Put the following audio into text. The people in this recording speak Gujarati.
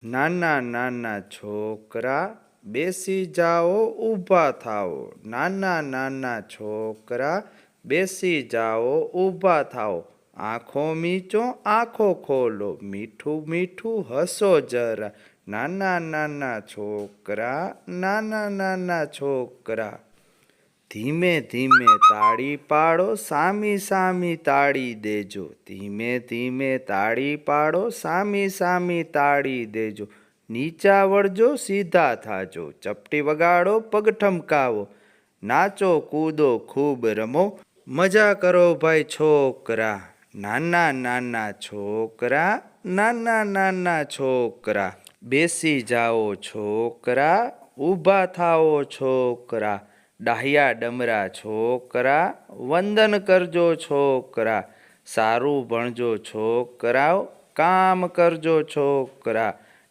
નાના નાના છોકરા બેસી જાઓ ઊભા થાઓ. નાના નાના છોકરા બેસી જાઓ ઊભા થાઓ. આંખો મીચો આંખો ખોલો, મીઠું મીઠું હસો જરા. નાના નાના છોકરા, નાના નાના છોકરા. ધીમે ધીમે તાળી પાડો, સામી સામી તાળી દેજો. ધીમે ધીમે તાળી પાડો, સામી સામી તાળી દેજો. નીચા વળજો સીધા થાજો, ચપટી વગાડો પગ ઠમકાવો. નાચો કૂદો ખૂબ રમો, મજા કરો ભાઈ છોકરા. નાના નાના છોકરા, નાના નાના છોકરા. બેસી જાઓ છોકરા, ઊભા થાઓ છોકરા. ડાહ્યા ડમરા છોકરા, વંદન કરજો છોકરા. સારું ભણજો છોકરાઓ, કામ કરજો છોકરા.